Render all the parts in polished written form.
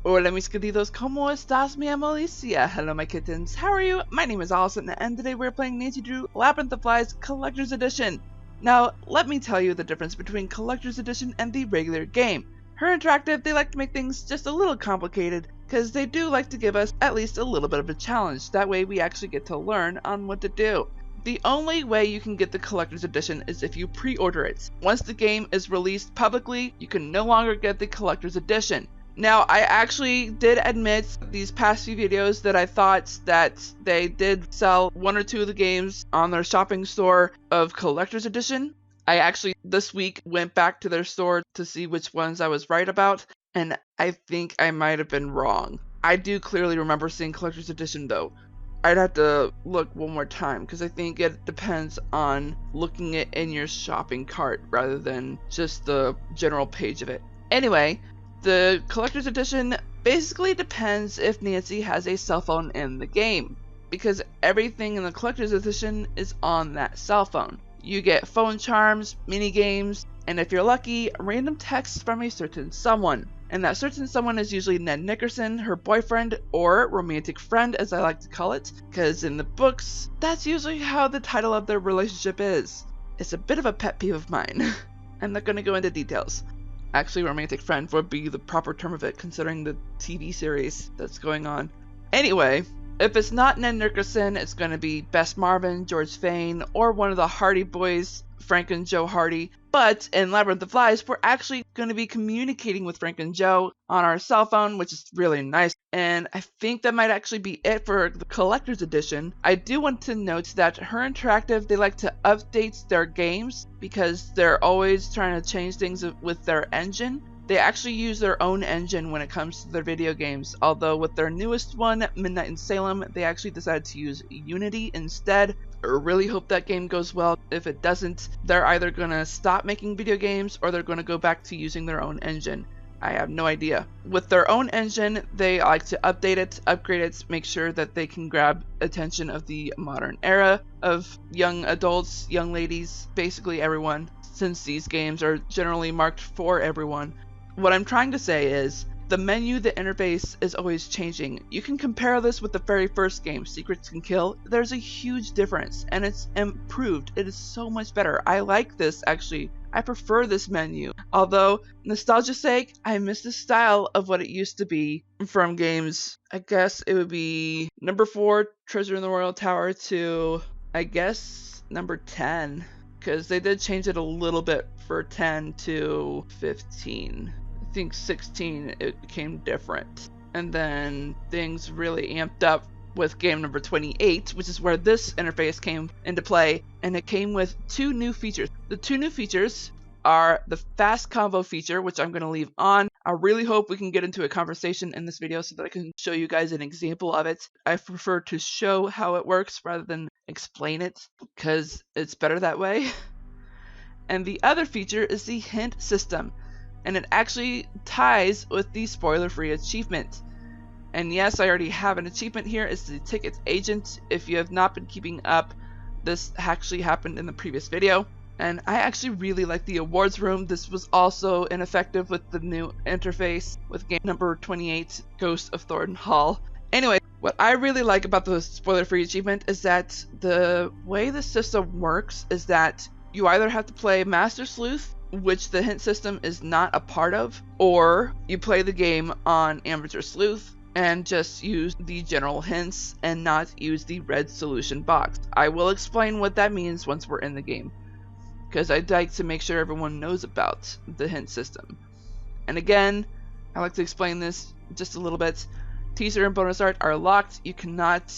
Hola mis queridos, ¿cómo estás mi Alicia? Hello my kittens, how are you? My name is Allison and today we're playing Nancy Drew Labyrinth of Flies Collector's Edition. Now, let me tell you the difference between Collector's Edition and the regular game. Her Interactive, they like to make things just a little complicated because they do like to give us at least a little bit of a challenge. That way we actually get to learn on what to do. The only way you can get the Collector's Edition is if you pre-order it. Once the game is released publicly, you can no longer get the Collector's Edition. Now, I actually did admit these past few videos that I thought that they did sell one or two of the games on their shopping store of Collector's Edition. I actually, this week, went back to their store to see which ones I was right about, and I think I might have been wrong. I do clearly remember seeing Collector's Edition, though. I'd have to look one more time, because I think it depends on looking it in your shopping cart rather than just the general page of it. Anyway, the Collector's Edition basically depends if Nancy has a cell phone in the game, because everything in the Collector's Edition is on that cell phone. You get phone charms, mini games, and if you're lucky, random texts from a certain someone. And that certain someone is usually Ned Nickerson, her boyfriend, or romantic friend as I like to call it, because in the books, that's usually how the title of their relationship is. It's a bit of a pet peeve of mine. I'm not going to go into details. Actually, romantic friend would be the proper term of it, considering the TV series that's going on. Anyway, if it's not Ned Nickerson, it's going to be Bess Marvin, George Fane, or one of the Hardy boys, Frank and Joe Hardy. But in Labyrinth of Flies, we're actually going to be communicating with Frank and Joe on our cell phone, which is really nice. And I think that might actually be it for the Collector's Edition. I do want to note that Her Interactive, they like to update their games because they're always trying to change things with their engine. They actually use their own engine when it comes to their video games, although with their newest one, Midnight in Salem, they actually decided to use Unity instead. I really hope that game goes well. If it doesn't, they're either going to stop making video games or they're going to go back to using their own engine. I have no idea. With their own engine, they like to update it, upgrade it, make sure that they can grab attention of the modern era of young adults, young ladies, basically everyone, since these games are generally marked for everyone. What I'm trying to say is, the menu, the interface is always changing. You can compare this with the very first game, Secrets Can Kill. There's a huge difference, and it's improved. It is so much better. I like this, actually. I prefer this menu. Although, nostalgia's sake, I miss the style of what it used to be from games. I guess it would be number 4, Treasure in the Royal Tower, to, I guess, number 10. Because they did change it a little bit for 10 to 15. I think 16 it became different, and then things really amped up with game number 28, which is where this interface came into play, and it came with 2 new features. The 2 new features are the fast convo feature, which I'm going to leave on. I really hope we can get into a conversation in this video so that I can show you guys an example of it. I prefer to show how it works rather than explain it, because it's better that way. And the other feature is the hint system, and it actually ties with the spoiler-free achievement. And yes, I already have an achievement here. It's the Ticket Agent. If you have not been keeping up, this actually happened in the previous video. And I actually really like the awards room. This was also ineffective with the new interface with game number 28, Ghost of Thornton Hall. Anyway, what I really like about the spoiler-free achievement is that the way the system works is that you either have to play Master Sleuth, which the hint system is not a part of, or you play the game on Amateur Sleuth and just use the general hints and not use the red solution box. I will explain what that means once we're in the game, because I'd like to make sure everyone knows about the hint system. And again, I like to explain this just a little bit. Teaser and bonus art are locked. You cannot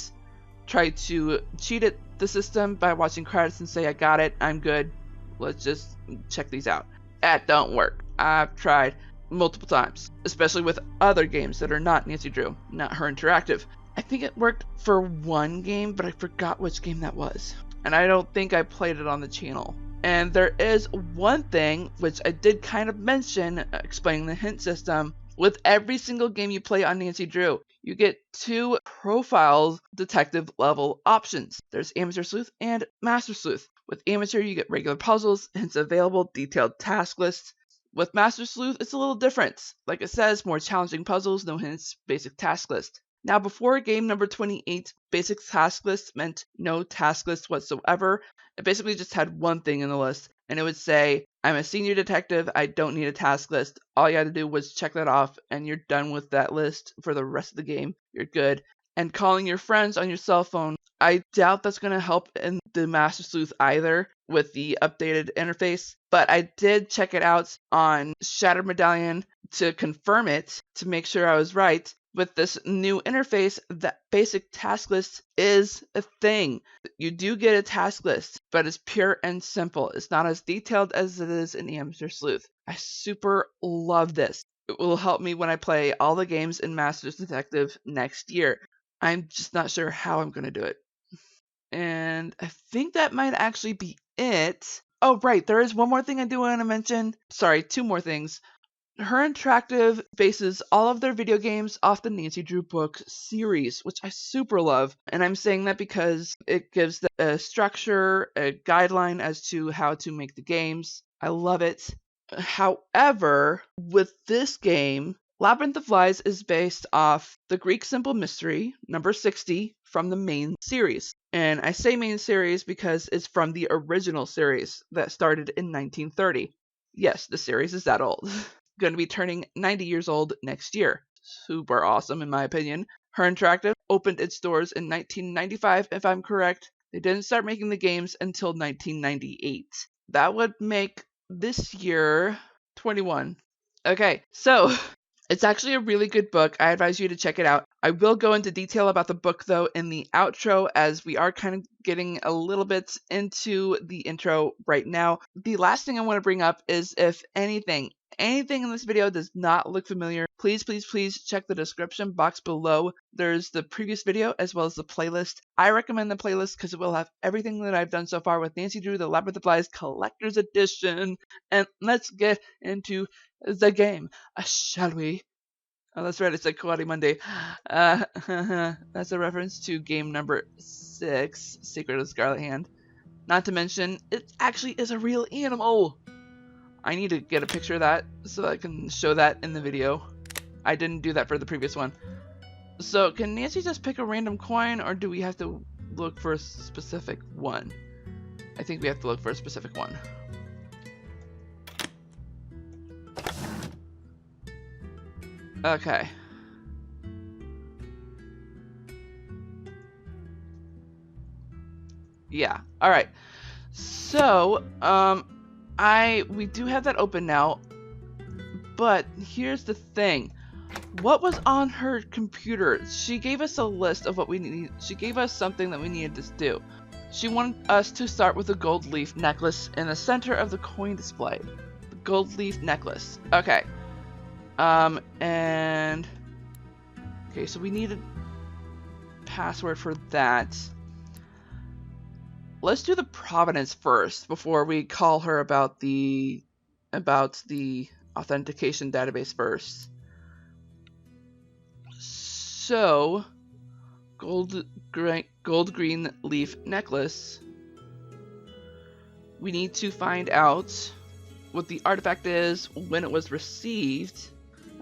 try to cheat at the system by watching credits and say, I got it, I'm good, let's just check these out. That don't work. I've tried multiple times, especially with other games that are not Nancy Drew, not Her Interactive. I think it worked for one game, but I forgot which game that was. And I don't think I played it on the channel. And there is one thing, which I did kind of mention, explaining the hint system. With every single game you play on Nancy Drew, you get 2 profile detective level options. There's Amateur Sleuth and Master Sleuth. With Amateur, you get regular puzzles, hints available, detailed task lists. With Master Sleuth, it's a little different. Like it says, more challenging puzzles, no hints, basic task list. Now, before game number 28, basic task list meant no task list whatsoever. It basically just had one thing in the list, and it would say, I'm a senior detective, I don't need a task list. All you had to do was check that off, and you're done with that list for the rest of the game. You're good. And calling your friends on your cell phone, I doubt that's going to help in the Master Sleuth either with the updated interface, but I did check it out on Shattered Medallion to confirm it, to make sure I was right. With this new interface, that basic task list is a thing. You do get a task list, but it's pure and simple. It's not as detailed as it is in Amateur Sleuth. I super love this. It will help me when I play all the games in Master's Detective next year. I'm just not sure how I'm going to do it. And I think that might actually be it. Oh, right. There is one more thing I do want to mention. Sorry, two more things. Her Interactive bases all of their video games off the Nancy Drew book series, which I super love. And I'm saying that because it gives a structure, a guideline as to how to make the games. I love it. However, with this game, Labyrinth of Flies is based off the Greek Simple Mystery, number 60, from the main series. And I say main series because it's from the original series that started in 1930. Yes, the series is that old. Going to be turning 90 years old next year. Super awesome, in my opinion. Her Interactive opened its doors in 1995, if I'm correct. They didn't start making the games until 1998. That would make this year 21. Okay, so it's actually a really good book. I advise you to check it out. I will go into detail about the book, though, in the outro, as we are kind of getting a little bit into the intro right now. The last thing I want to bring up is if anything in this video does not look familiar, please check the description box below. There's the previous video as well as the playlist. I recommend the playlist because it will have everything that I've done so far with Nancy Drew, the Labyrinth of Flies Collector's Edition. And let's get into the game, shall we? Oh, that's right, it's like Karate Monday. That's a reference to game number 6, Secret of the Scarlet Hand. Not to mention, it actually is a real animal. I need to get a picture of that so I can show that in the video. I didn't do that for the previous one. So, can Nancy just pick a random coin, or do we have to look for a specific one? I think we have to look for a specific one. Okay. Yeah. All right. So, we do have that open now, but here's the thing. What was on her computer? She gave us a list of what we need. She gave us something that we needed to do. She wanted us to start with a gold leaf necklace in the center of the coin display. The gold leaf necklace. Okay. And okay, so we need a password for that. Let's do the Providence first before we call her about the authentication database first. So, gold green leaf necklace. We need to find out what the artifact is, when it was received.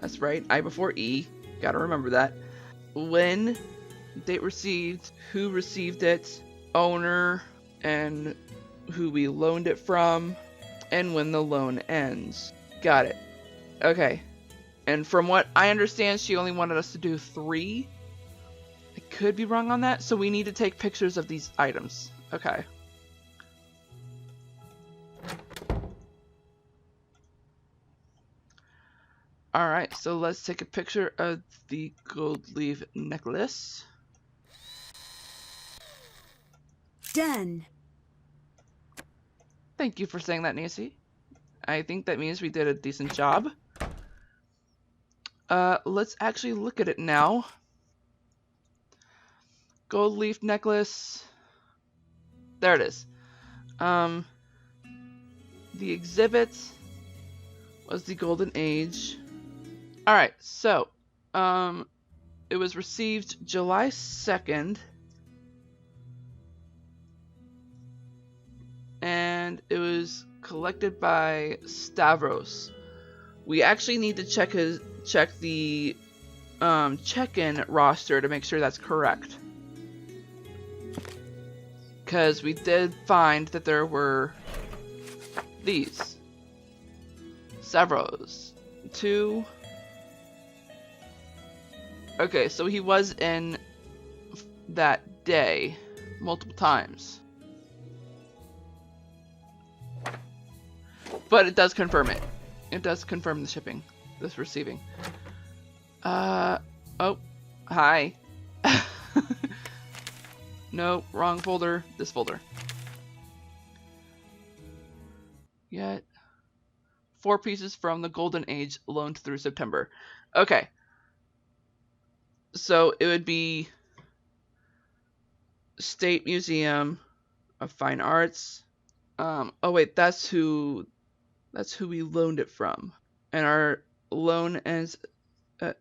That's right, I before E. Gotta remember that. When, date received, who received it, owner, and who we loaned it from, and when the loan ends. Got it. Okay. And from what I understand, she only wanted us to do 3. I could be wrong on that, so we need to take pictures of these items. Okay. Alright, so let's take a picture of the gold leaf necklace. Done. Thank you for saying that, Nancy. I think that means we did a decent job. Let's actually look at it now. Gold leaf necklace. There it is. The exhibit was the Golden Age. Alright, so, it was received July 2nd. And it was collected by Stavros. We actually need to check the check-in roster to make sure that's correct. Because we did find that there were these. Severos. 2. Okay, so he was in that day multiple times. But it does confirm it. It does confirm the shipping. This receiving. Oh. Hi. No, wrong folder. This folder. Yet. 4 pieces from the Golden Age loaned through September. Okay. So it would be State Museum of Fine Arts. Oh wait, that's who we loaned it from. And our loan ends at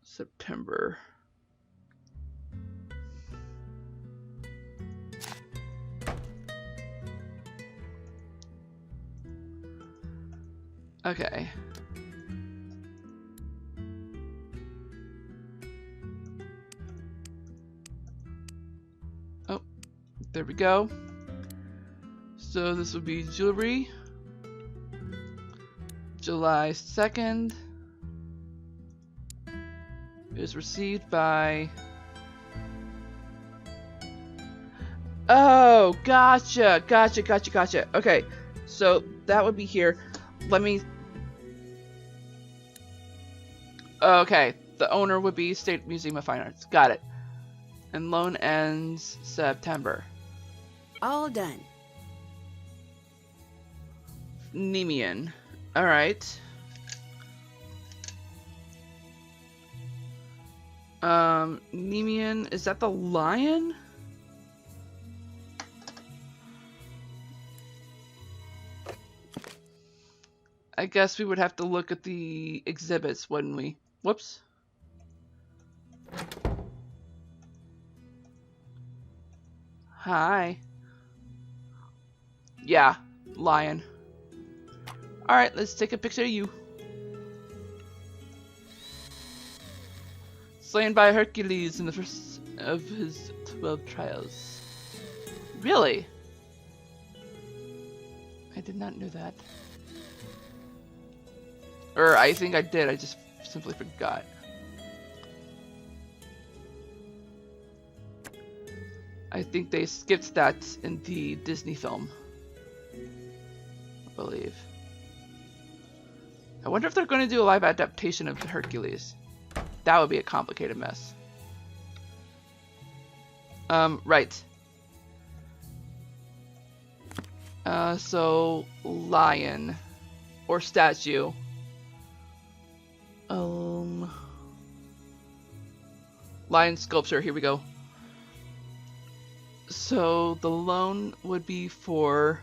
September. Okay. Oh, there we go. So this would be jewelry. July 2nd. It was received by... Oh, gotcha. Okay, so that would be here. Let me... Okay, the owner would be State Museum of Fine Arts. Got it. And loan ends September. All done. Nemean. Alright. Nemean, is that the lion? I guess we would have to look at the exhibits, wouldn't we? Whoops. Hi. Yeah, lion. Alright, let's take a picture of you. Slain by Hercules in the first of his 12 trials. Really? I did not know that. Or I think I did, I just simply forgot. I think they skipped that in the Disney film, I believe. I wonder if they're going to do a live adaptation of Hercules. That would be a complicated mess. Right. So, lion. Or statue. Lion sculpture, here we go. So, the loan would be for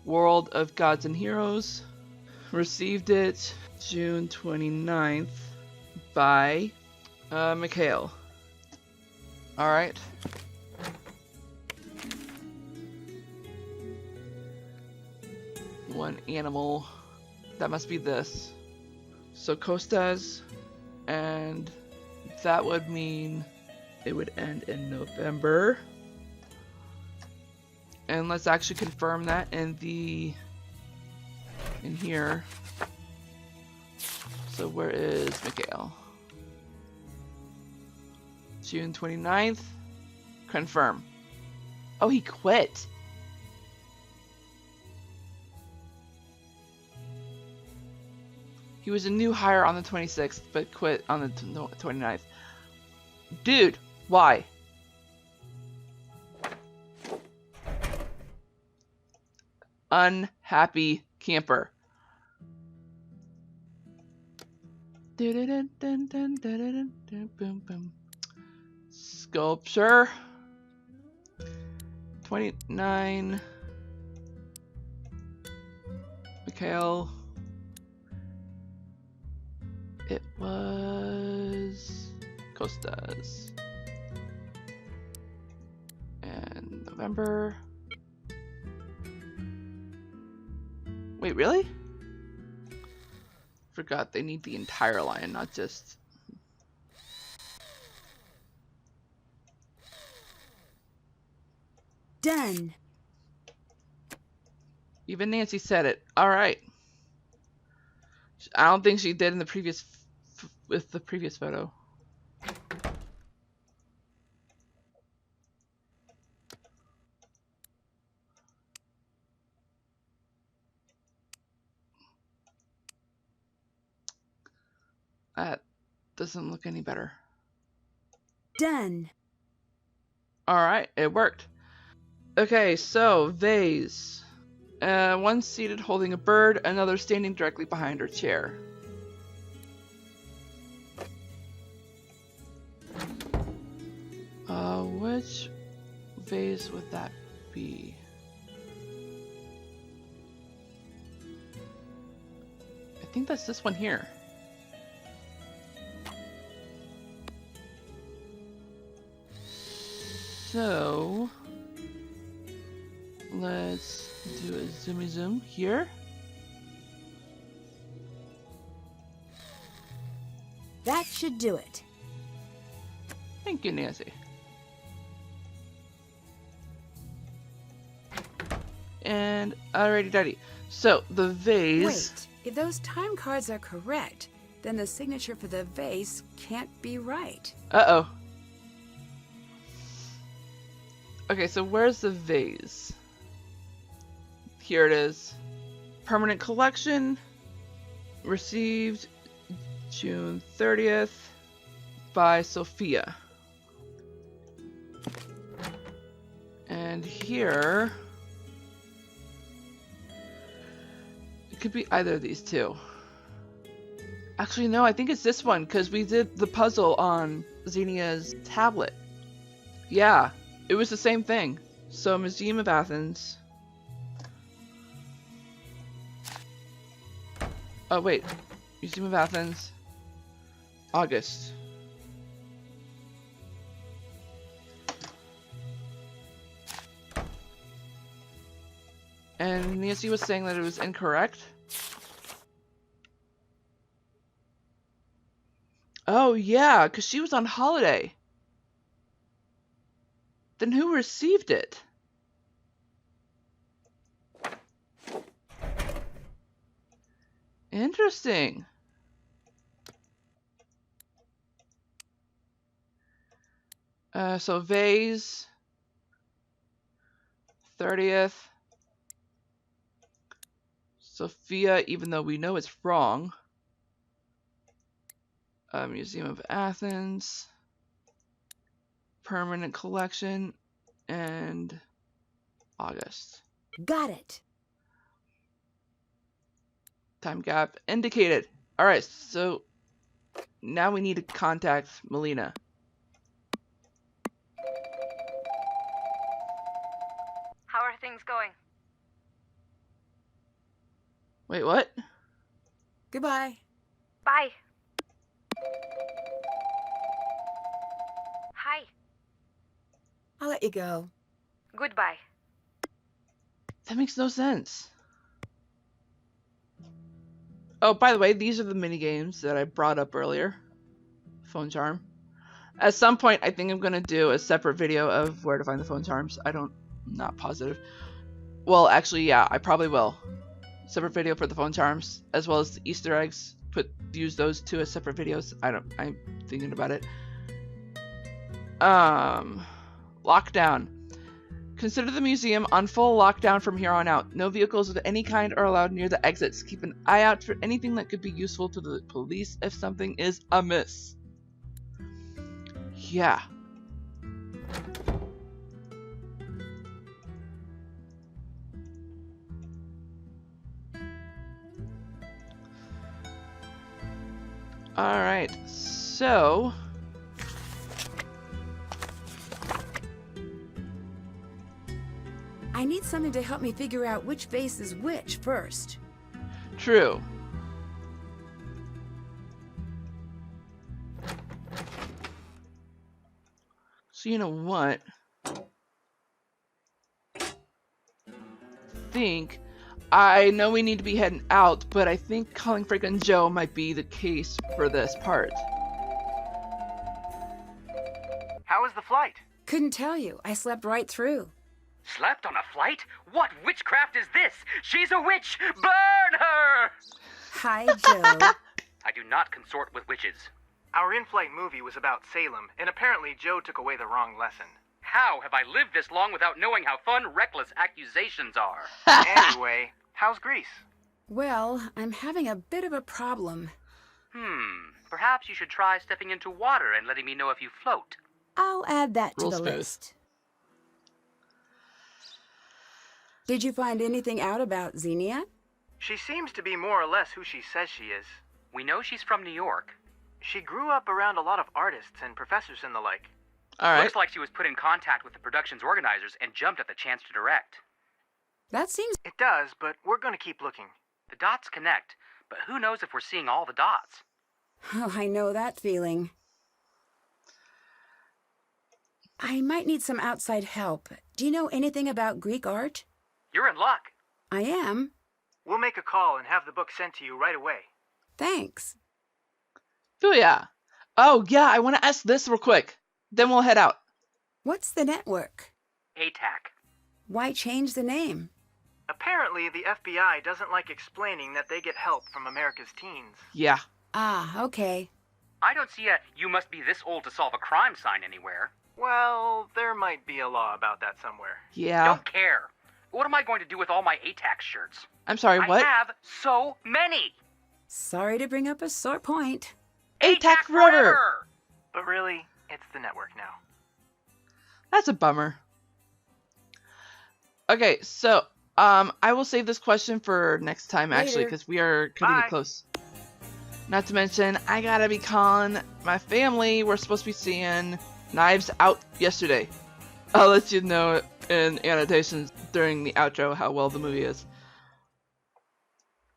World of Gods and Heroes. Received it June 29th by Mikhail. Alright. One animal. That must be this. So Costas, and that would mean it would end in November. And let's actually confirm that in here. So where is Mikhail? June 29th. Confirm. Oh, he quit. He was a new hire on the 26th, but quit on the 29th. Dude, why? Unhappy camper. Sculpture. 29. Mikhail. It was Costas. And November. Wait, really? Forgot they need the entire lion, not just... Done. Even Nancy said it. Alright. I don't think she did in the previous... with the previous photo. That doesn't look any better. Done. Alright, it worked. Okay, so vase. One seated holding a bird, another standing directly behind her chair. Which vase would that be? I think that's this one here. So let's do a zoomy zoom here. That should do it. Thank you, Nancy. And alrighty-dighty. So the vase. Wait, if those time cards are correct, then the signature for the vase can't be right. Uh-oh. Okay, so where's the vase? Here it is. Permanent collection. Received June 30th by Sophia. And here... it could be either of these two. Actually, no, I think it's this one, because we did the puzzle on Xenia's tablet. Yeah, it was the same thing. So, Museum of Athens. Oh, wait. Museum of Athens. August. And Nancy was saying that it was incorrect. Oh, yeah, because she was on holiday. Then who received it? Interesting. So vase 30th. Sophia, even though we know it's wrong. Museum of Athens. Permanent collection. And August. Got it. Time gap indicated. Alright, so now we need to contact Melina. How are things going? Wait, what? Goodbye. Bye. Hi. I'll let you go. Goodbye. That makes no sense. Oh, by the way, these are the mini games that I brought up earlier. Phone charm. At some point, I think I'm going to do a separate video of where to find the phone charms. I'm not positive. Well, actually, yeah, I probably will. Separate video for the phone charms, as well as the Easter eggs. Use those two as separate videos. I'm thinking about it. Lockdown. Consider the museum on full lockdown from here on out. No vehicles of any kind are allowed near the exits. Keep an eye out for anything that could be useful to the police if something is amiss. Yeah. Alright, so... I need something to help me figure out which vase is which first. True. So you know what? I think I know we need to be heading out, but I think calling Frank and Joe might be the case for this part. How was the flight? Couldn't tell you. I slept right through. Slept on a flight? What witchcraft is this? She's a witch! Burn her! Hi, Joe. I do not consort with witches. Our in-flight movie was about Salem, and apparently Joe took away the wrong lesson. How have I lived this long without knowing how fun reckless accusations are? Anyway, how's Greece? Well, I'm having a bit of a problem. Perhaps you should try stepping into water and letting me know if you float. I'll add that to Real the smooth. list. Did you find anything out about Xenia? She seems to be more or less who she says she is. We know she's from New York. She grew up around a lot of artists and professors and the like. Alright. Looks like she was put in contact with the production's organizers and jumped at the chance to direct. That seems... It does, but we're gonna keep looking. The dots connect, but who knows if we're seeing all the dots? Oh, I know that feeling. I might need some outside help. Do you know anything about Greek art? You're in luck. I am. We'll make a call and have the book sent to you right away. Thanks. Oh yeah. Oh yeah, I want to ask this real quick. Then we'll head out. What's the network? ATAC. Why change the name? Apparently, the FBI doesn't like explaining that they get help from America's teens. Yeah. Ah, okay. I don't see a "you must be this old to solve a crime" sign anywhere. Well, there might be a law about that somewhere. Yeah. Don't care. What am I going to do with all my ATAC shirts? I'm sorry, what? I have so many. Sorry to bring up a sore point. ATAC forever! But really, it's the network now. That's a bummer. Okay, so, I will save this question for next time, actually, Later. because we are cutting Bye. it close. Not to mention, I gotta be calling my family. We're supposed to be seeing Knives Out yesterday. I'll let you know in annotations during the outro how well the movie is.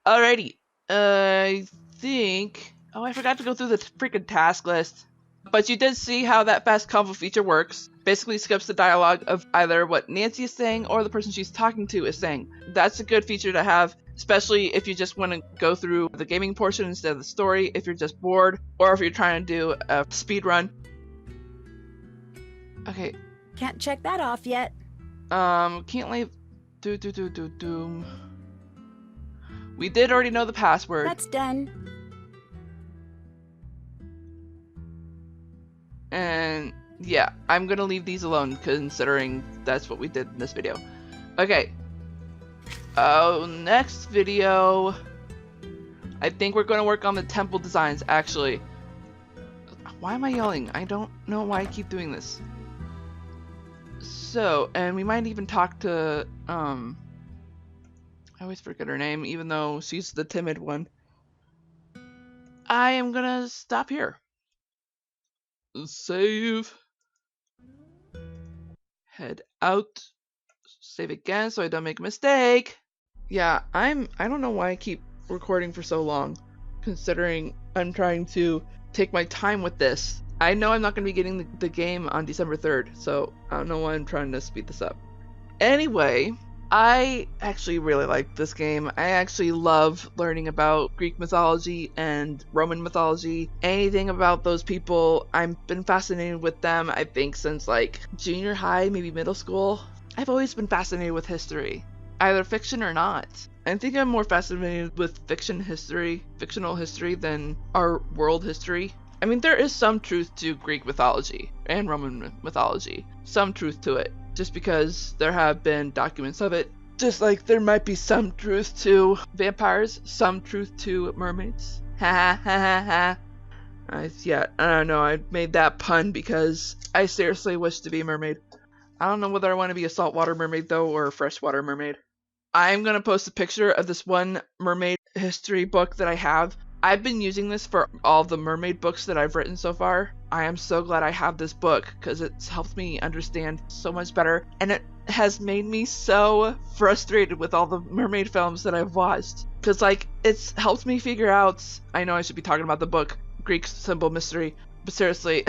Alrighty. I think... Oh, I forgot to go through the freaking task list. But you did see how that fast convo feature works. Basically skips the dialogue of either what Nancy is saying or the person she's talking to is saying. That's a good feature to have, especially if you just want to go through the gaming portion instead of the story, if you're just bored, or if you're trying to do a speed run. Okay, Can't check that off yet. can't leave. We did already know the password. That's done. And yeah, I'm gonna leave these alone considering that's what we did in this video. Okay. Oh, next video. I think we're gonna work on the temple designs actually. Why am I yelling? I don't know why I keep doing this. So, and we might even talk to, I always forget her name, even though she's the timid one. I am gonna stop here. Save. Head out. Save again so I don't make a mistake. Yeah, I don't know why I keep recording for so long, considering I'm trying to take my time with this. I know I'm not going to be getting the game on December 3rd, so I don't know why I'm trying to speed this up. Anyway, I actually really like this game. I actually love learning about Greek mythology and Roman mythology. Anything about those people, I've been fascinated with them, I think, since like junior high, maybe middle school. I've always been fascinated with history, either fiction or not. I think I'm more fascinated with fictional history than our world history. I mean, there is some truth to Greek mythology and Roman mythology. Some truth to it. Just because there have been documents of it. Just like there might be some truth to vampires. Some truth to mermaids. Ha ha ha ha ha. Yeah, I don't know. I made that pun because I seriously wish to be a mermaid. I don't know whether I want to be a saltwater mermaid though or a freshwater mermaid. I'm going to post a picture of this one mermaid history book that I have. I've been using this for all the mermaid books that I've written so far. I am so glad I have this book because it's helped me understand so much better, and it has made me so frustrated with all the mermaid films that I've watched. Because like, it's helped me figure out, I know I should be talking about the book, Greek Symbol Mystery, but seriously,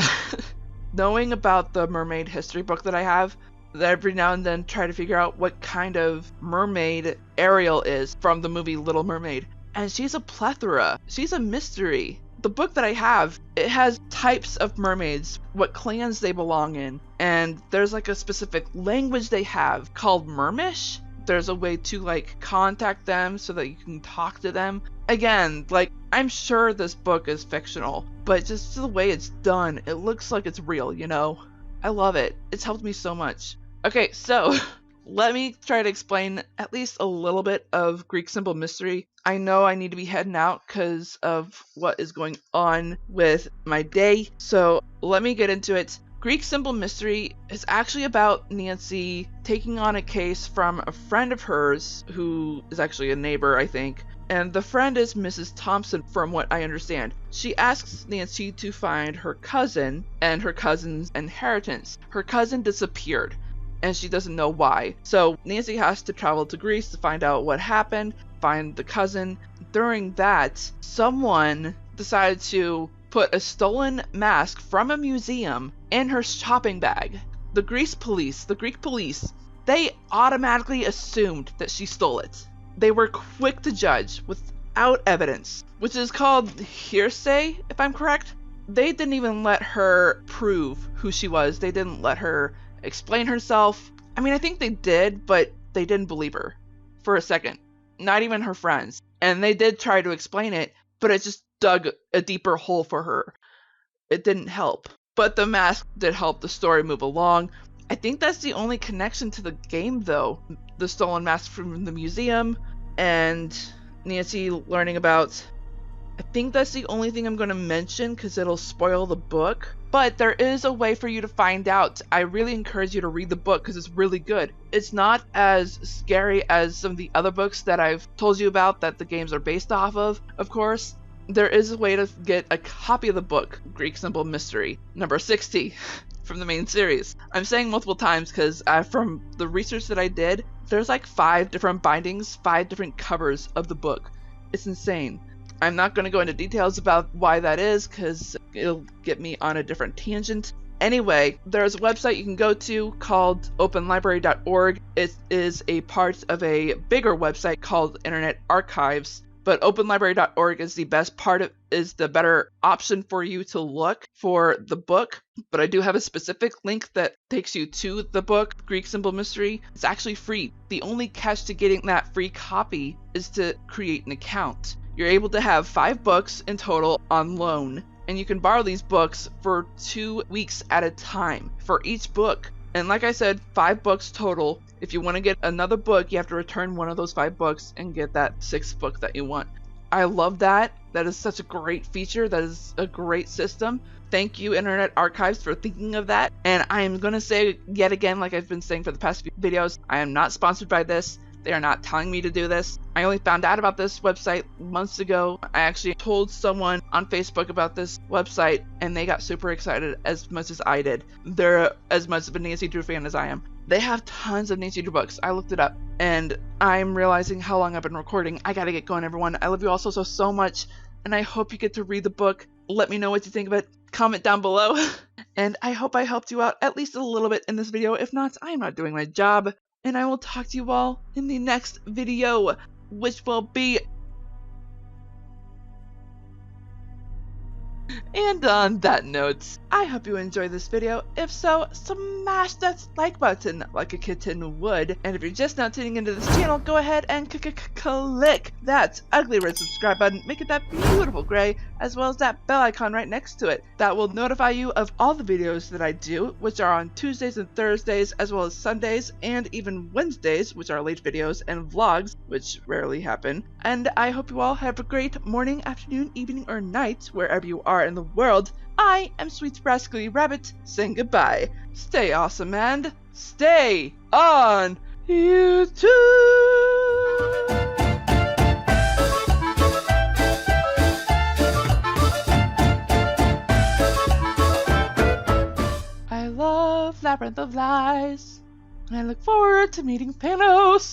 knowing about the mermaid history book that I have every now and then try to figure out what kind of mermaid Ariel is from the movie Little Mermaid. And she's a plethora. She's a mystery. The book that I have, it has types of mermaids, what clans they belong in, and there's like a specific language they have called Mermish. There's a way to like contact them so that you can talk to them. Again, like, I'm sure this book is fictional, but just the way it's done, it looks like it's real, you know? I love it. It's helped me so much. Okay, so let me try to explain at least a little bit of Greek Symbol Mystery. I know I need to be heading out because of what is going on with my day, so let me get into it. Greek Symbol Mystery is actually about Nancy taking on a case from a friend of hers who is actually a neighbor, I think. And the friend is Mrs. Thompson, from what I understand. She asks Nancy to find her cousin and her cousin's inheritance. Her cousin disappeared, and she doesn't know why. So Nancy has to travel to Greece to find out what happened, find the cousin. During that, someone decided to put a stolen mask from a museum in her shopping bag. The Greek police, they automatically assumed that she stole it. They were quick to judge without evidence, which is called hearsay, if I'm correct. They didn't even let her prove who she was. They didn't let her explain herself. I mean, I think they did, but they didn't believe her for a second. Not even her friends. And they did try to explain it, but it just dug a deeper hole for her. It didn't help. But the mask did help the story move along. I think that's the only connection to the game, though. The stolen mask from the museum and Nancy learning about... I think that's the only thing I'm going to mention because it'll spoil the book. But there is a way for you to find out. I really encourage you to read the book because it's really good. It's not as scary as some of the other books that I've told you about that the games are based off of course. There is a way to get a copy of the book, Greek Symbol Mystery, number 60 from the main series. I'm saying multiple times because from the research that I did, there's like 5 different bindings, 5 different covers of the book. It's insane. I'm not going to go into details about why that is because it'll get me on a different tangent. Anyway, there's a website you can go to called openlibrary.org. It is a part of a bigger website called Internet Archives. But openlibrary.org is the best part is the better option for you to look for the book. But I do have a specific link that takes you to the book, Greek Symbol Mystery. It's actually free. The only catch to getting that free copy is to create an account. You're able to have 5 books in total on loan, and you can borrow these books for 2 weeks at a time for each book. And like I said, 5 books total. If you want to get another book, you have to return one of those 5 books and get that 6th book that you want. I love that. That is such a great feature. That is a great system. Thank you, Internet Archives, for thinking of that. And I am going to say yet again, like I've been saying for the past few videos, I am not sponsored by this. They are not telling me to do this. I only found out about this website months ago. I actually told someone on Facebook about this website, and they got super excited as much as I did. They're as much of a Nancy Drew fan as I am. They have tons of Nancy Drew books. I looked it up, and I'm realizing how long I've been recording. I gotta get going, everyone. I love you all so much, and I hope you get to read the book. Let me know what you think of it. Comment down below. And I hope I helped you out at least a little bit in this video. If not, I am not doing my job. And I will talk to you all in the next video, which will be... And on that note, I hope you enjoyed this video. If so, smash that like button like a kitten would. And if you're just now tuning into this channel, go ahead and click that ugly red subscribe button. Make it that beautiful gray, as well as that bell icon right next to it. That will notify you of all the videos that I do, which are on Tuesdays and Thursdays, as well as Sundays, and even Wednesdays, which are late videos, and vlogs, which rarely happen. And I hope you all have a great morning, afternoon, evening, or night, wherever you are in the world. I am Sweet Rascally Rabbit, saying goodbye. Stay awesome and stay on YouTube! I love Labyrinth of Lies, and I look forward to meeting Panos!